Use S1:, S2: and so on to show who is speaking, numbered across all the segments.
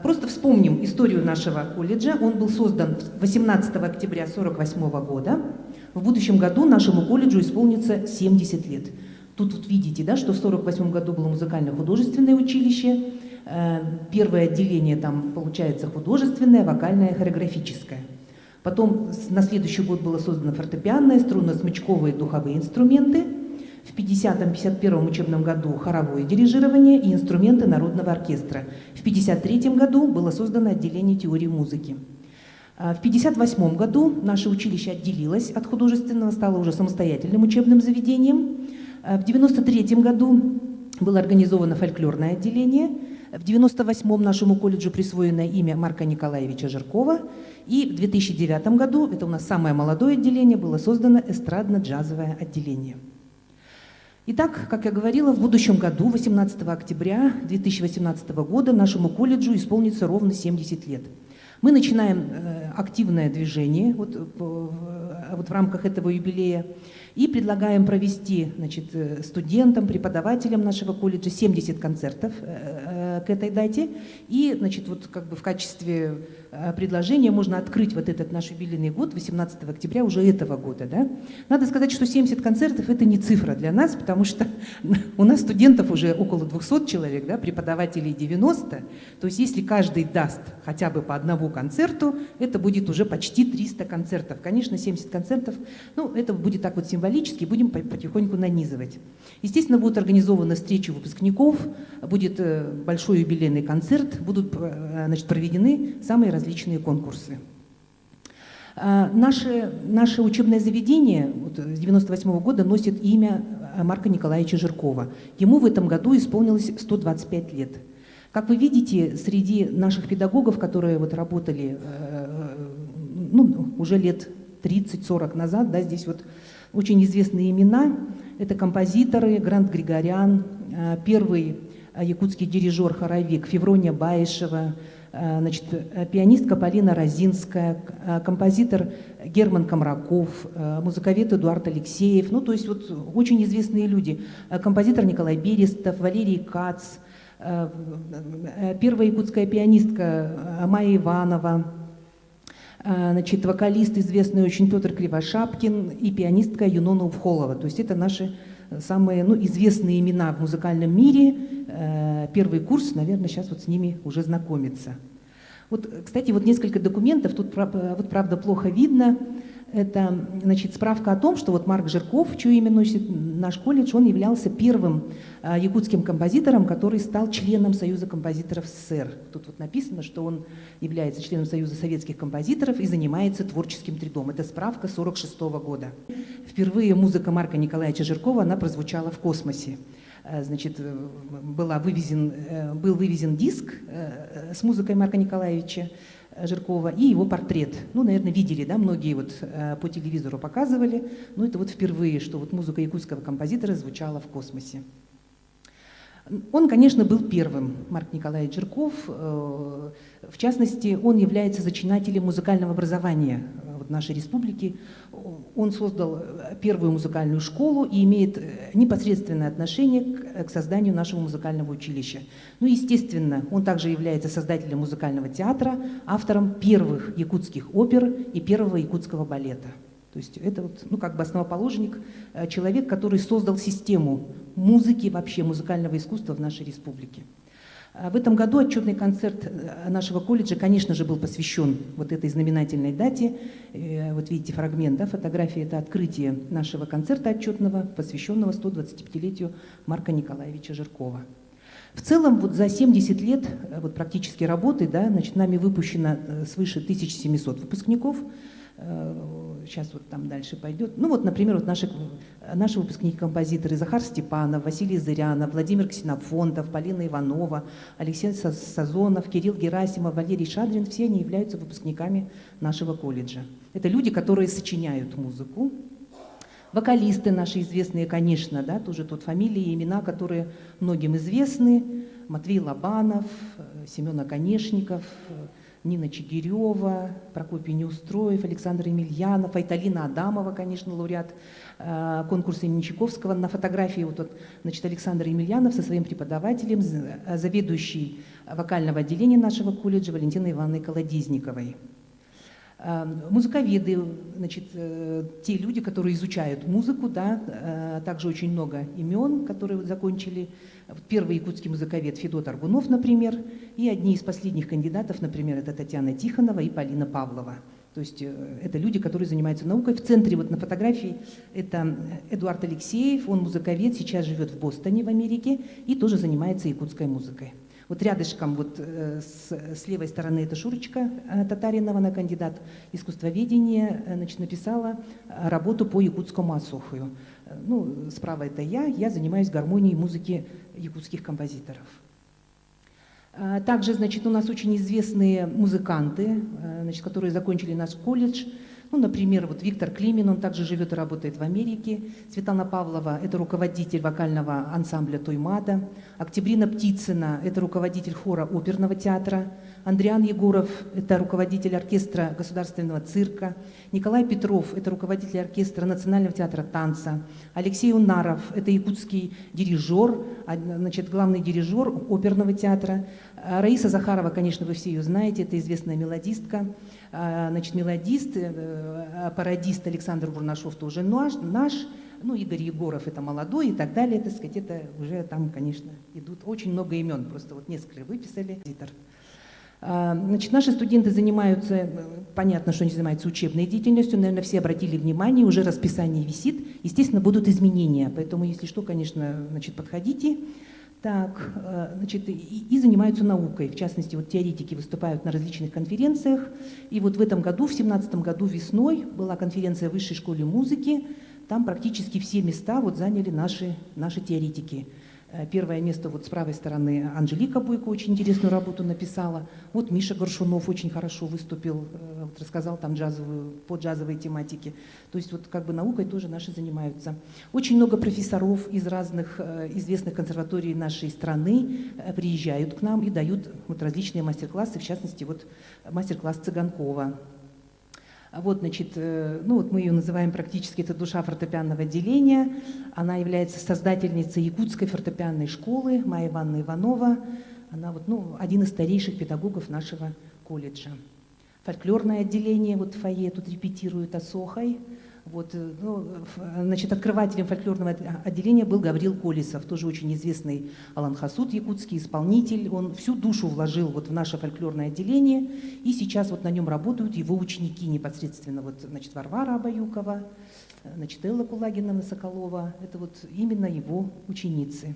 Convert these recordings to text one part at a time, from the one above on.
S1: Просто вспомним историю нашего колледжа. Он был создан 18 октября 1948 года. В будущем году нашему колледжу исполнится 70 лет. Тут вот видите, да, что в 1948 году было музыкально-художественное училище. Первое отделение там получается художественное, вокальное, хореографическое. Потом на следующий год было создано фортепианное, струнно-смычковые духовые инструменты. В 50-51 учебном году хоровое дирижирование и инструменты народного оркестра. В 1953 году было создано отделение теории музыки. В 1958 году наше училище отделилось от художественного, стало уже самостоятельным учебным заведением. В 1993 году было организовано фольклорное отделение. В 1998 нашему колледжу присвоено имя Марка Николаевича Жиркова. И в 2009 году, это у нас самое молодое отделение, было создано эстрадно-джазовое отделение. Итак, как я говорила, в будущем году, 18 октября 2018 года, нашему колледжу исполнится ровно 70 лет. Мы начинаем активное движение вот в рамках этого юбилея и предлагаем провести, значит, студентам, преподавателям нашего колледжа 70 концертов к этой дате. И, значит, вот как бы в качестве предложения можно открыть вот этот наш юбилейный год, 18 октября уже этого года. Да? Надо сказать, что 70 концертов – это не цифра для нас, потому что у нас студентов уже около 200 человек, да, преподавателей 90. То есть если каждый даст хотя бы по одному концерту, это будет уже почти 300 концертов. Конечно, 70 концертов, ну, это будет так вот символически, будем потихоньку нанизывать. Естественно, будут организованы встречи выпускников, будет большой юбилейный концерт, будут, значит, проведены самые различные конкурсы. Наше учебное заведение вот, с 1998 года носит имя Марка Николаевича Жиркова. Ему в этом году исполнилось 125 лет. Как вы видите, среди наших педагогов, которые вот работали ну, уже лет 30-40 назад, да, здесь вот очень известные имена. Это композиторы Грант Григорян, первый якутский дирижер-хоровик Феврония Баишева, значит, пианистка Полина Розинская, композитор Герман Комраков, музыковед Эдуард Алексеев, ну, то есть вот очень известные люди. Композитор Николай Берестов, Валерий Кац, первая якутская пианистка Майя Иванова, значит, вокалист известный очень Петр Кривошапкин и пианистка Юнона Увхолова. То есть это наши самые, ну, известные имена в музыкальном мире. Первый курс, наверное, сейчас вот с ними уже знакомится. Вот, кстати, вот несколько документов, тут вот, правда, плохо видно. Это, значит, справка о том, что вот Марк Жирков, чье имя носит наш колледж, он являлся первым якутским композитором, который стал членом Союза композиторов СССР. Тут вот написано, что он является членом Союза советских композиторов и занимается творческим трудом. Это справка 1946 года. Впервые музыка Марка Николаевича Жиркова, она прозвучала в космосе. Значит, был вывезен диск с музыкой Марка Николаевича Жиркова и его портрет. Ну, наверное, видели, да, многие вот по телевизору показывали. Но это вот впервые, что вот музыка якутского композитора звучала в космосе. Он, конечно, был первым, Марк Николаевич Жирков. В частности, он является зачинателем музыкального образования в нашей республике. Он создал первую музыкальную школу и имеет непосредственное отношение к созданию нашего музыкального училища. Ну, естественно, он также является создателем музыкального театра, автором первых якутских опер и первого якутского балета. То есть это вот, ну, как бы основоположник, человек, который создал систему музыки, вообще музыкального искусства в нашей республике. В этом году отчетный концерт нашего колледжа, конечно же, был посвящен вот этой знаменательной дате. Вот видите фрагмент, да, фотографии, это открытие нашего концерта отчетного, посвященного 125-летию Марка Николаевича Жиркова. В целом, вот за 70 лет вот, практически работы, да, значит, нами выпущено свыше 1700 выпускников. Сейчас вот там дальше пойдет. Ну вот, например, вот наши выпускники-композиторы Захар Степанов, Василий Зырянов, Владимир Ксенофонтов, Полина Иванова, Алексей Сазонов, Кирилл Герасимов, Валерий Шадрин, все они являются выпускниками нашего колледжа. Это люди, которые сочиняют музыку. Вокалисты наши известные, конечно, да, тоже тут фамилии и имена, которые многим известны. Матвей Лобанов, Семен Оконешников, Нина Чигирева, Прокопий Неустроев, Александр Емельянов, Айталина Адамова, конечно, лауреат конкурса имени Чайковского. На фотографии вот, значит, Александр Емельянов со своим преподавателем, заведующий вокального отделения нашего колледжа Валентиной Ивановной Колодезниковой. Музыковеды, значит, те люди, которые изучают музыку, да, также очень много имен, которые вот закончили. Первый якутский музыковед Федот Аргунов, например, и одни из последних кандидатов, например, это Татьяна Тихонова и Полина Павлова. То есть это люди, которые занимаются наукой. В центре вот на фотографии это Эдуард Алексеев, он музыковед, сейчас живет в Бостоне в Америке и тоже занимается якутской музыкой. Вот рядышком, вот с левой стороны, это Шурочка Татаринова, она кандидат искусствоведения, значит, написала работу по якутскому асохую. Ну, справа это я занимаюсь гармонией музыки якутских композиторов. Также, значит, у нас очень известные музыканты, значит, которые закончили наш колледж. Ну, например, вот Виктор Климин, он также живет и работает в Америке. Светлана Павлова – это руководитель вокального ансамбля «Тоймада». Октябрина Птицына – это руководитель хора оперного театра. Андриан Егоров – это руководитель оркестра государственного цирка. Николай Петров – это руководитель оркестра Национального театра танца. Алексей Унаров – это якутский дирижер, значит, главный дирижер оперного театра. Раиса Захарова, конечно, вы все ее знаете, это известная мелодистка. Значит, мелодист, пародист Александр Бурнашов тоже наш, ну, Игорь Егоров это молодой и так далее, так сказать, это уже там, конечно, идут очень много имен, просто вот несколько выписали. Значит, наши студенты занимаются, понятно, что они занимаются учебной деятельностью, наверное, все обратили внимание, уже расписание висит, естественно, будут изменения, поэтому, если что, конечно, значит, подходите. Так, значит, и занимаются наукой. В частности, вот теоретики выступают на различных конференциях. И вот в этом году, в 2017 году весной, была конференция в Высшей школе музыки. Там практически все места вот заняли наши теоретики. Первое место вот с правой стороны Анжелика Бойко очень интересную работу написала. Вот Миша Горшунов очень хорошо выступил, вот рассказал там по джазовой тематике. То есть вот как бы наукой тоже наши занимаются. Очень много профессоров из разных известных консерваторий нашей страны приезжают к нам и дают вот различные мастер-классы, в частности вот мастер-класс Цыганкова. Вот, значит, ну вот мы ее называем практически, это душа фортепианного отделения. Она является создательницей якутской фортепианной школы, Майя Ивановна Иванова. Она вот, ну, один из старейших педагогов нашего колледжа. Фольклорное отделение, вот в фойе тут репетирует Асохой. Вот, ну, значит, открывателем фольклорного отделения был Гаврил Колесов, тоже очень известный аланхасуд, якутский исполнитель. Он всю душу вложил вот в наше фольклорное отделение, и сейчас вот на нем работают его ученики непосредственно. Вот, значит, Варвара Абаюкова, значит, Элла Кулагина-Соколова, это вот именно его ученицы.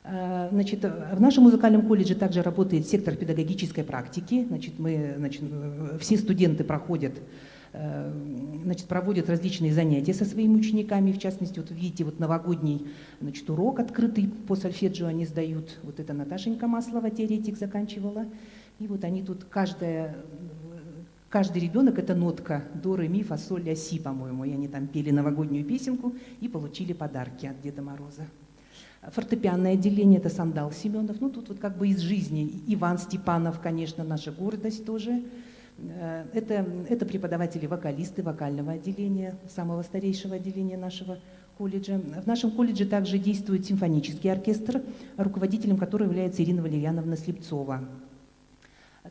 S1: Значит, в нашем музыкальном колледже также работает сектор педагогической практики. Значит, все студенты значит, проводят различные занятия со своими учениками. В частности, вот видите, вот новогодний, значит, урок открытый по сольфеджио они сдают. Вот это Наташенька Маслова, теоретик, заканчивала. И вот они тут, каждый ребенок — это нотка до, ре, ми, фа, соль, ля, си, по-моему. И они там пели новогоднюю песенку и получили подарки от Деда Мороза. Фортепианное отделение — это Сандал Семенов. Ну, тут вот как бы из жизни. Иван Степанов, конечно, наша гордость тоже. Это преподаватели-вокалисты вокального отделения, самого старейшего отделения нашего колледжа. В нашем колледже также действует симфонический оркестр, руководителем которого является Ирина Валерьяновна Слепцова.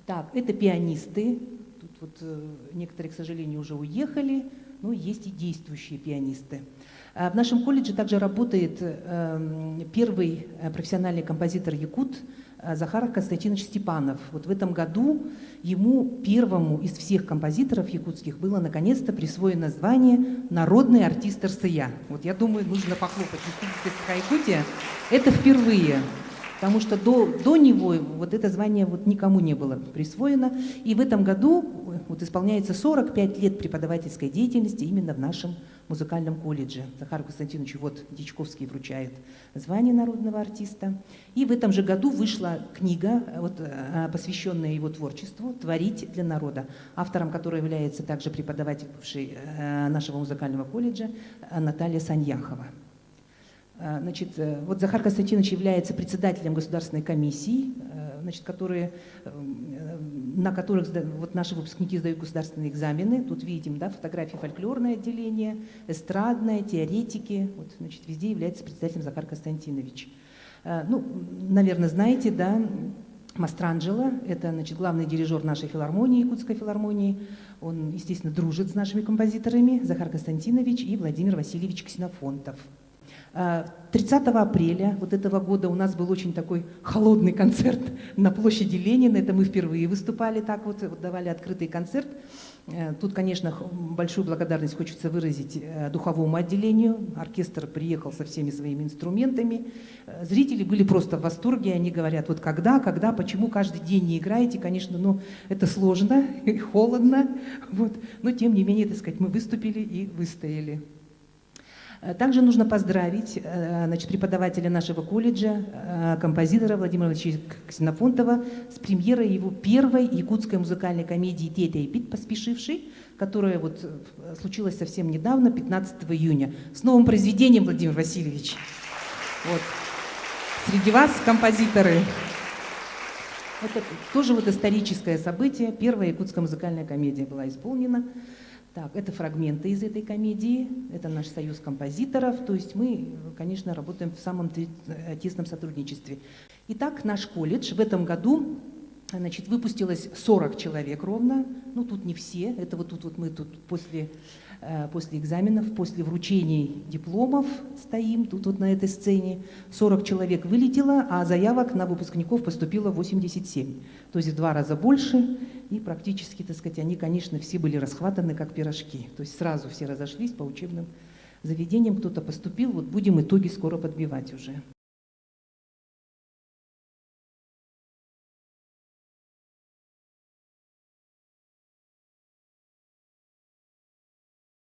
S1: Так, это пианисты. Тут вот некоторые, к сожалению, уже уехали, но есть и действующие пианисты. В нашем колледже также работает первый профессиональный композитор якут Захар Константинович Степанов. Вот в этом году ему, первому из всех композиторов якутских, было наконец-то присвоено звание «Народный артист РСЯ». Вот я думаю, нужно похлопать. Республика Саха-Якутия – это впервые, потому что до него вот это звание вот никому не было присвоено. И в этом году вот исполняется 45 лет преподавательской деятельности именно в нашем музыкальном колледже. Захару Константиновичу вот Дичковский вручает звание народного артиста. И в этом же году вышла книга, вот, посвященная его творчеству «Творить для народа», автором которой является также преподаватель нашего музыкального колледжа Наталья Саньяхова. Значит, вот Захар Константинович является председателем государственной комиссии, значит, на которых вот наши выпускники сдают государственные экзамены. Тут видим, да, фотографии фольклорное отделение, эстрадное, теоретики. Вот, значит, везде является председателем Захар Константинович. Ну, наверное, знаете, да, Мастранджело, это, значит, главный дирижер нашей филармонии, Якутской филармонии. Он, естественно, дружит с нашими композиторами, Захар Константинович и Владимир Васильевич Ксенофонтов. 30 апреля вот этого года у нас был очень такой холодный концерт на площади Ленина. Это мы впервые выступали так вот давали открытый концерт. Тут, конечно, большую благодарность хочется выразить духовому отделению. Оркестр приехал со всеми своими инструментами. Зрители были просто в восторге. Они говорят, вот когда, почему каждый день не играете? Конечно, ну, это сложно и холодно. Вот. Но, тем не менее, так сказать, мы выступили и выстояли. Также нужно поздравить, значит, преподавателя нашего колледжа, композитора Владимира Владимировича Ксенофонтова с премьерой его первой якутской музыкальной комедии «Тетя и Пит поспешивший», которая вот случилась совсем недавно, 15 июня. С новым произведением, Владимир Васильевич. Вот. Среди вас композиторы. Это тоже вот историческое событие. Первая якутская музыкальная комедия была исполнена. Так, это фрагменты из этой комедии, это наш союз композиторов, то есть мы, конечно, работаем в самом тесном сотрудничестве. Итак, наш колледж в этом году, значит, выпустилось 40 человек ровно, ну тут не все, это вот тут вот мы тут после экзаменов, после вручений дипломов стоим, тут вот на этой сцене, 40 человек вылетело, а заявок на выпускников поступило 87, то есть в 2 раза больше. И практически, так сказать, они, конечно, все были расхватаны как пирожки. То есть сразу все разошлись по учебным заведениям, кто-то поступил. Вот будем итоги скоро подбивать уже.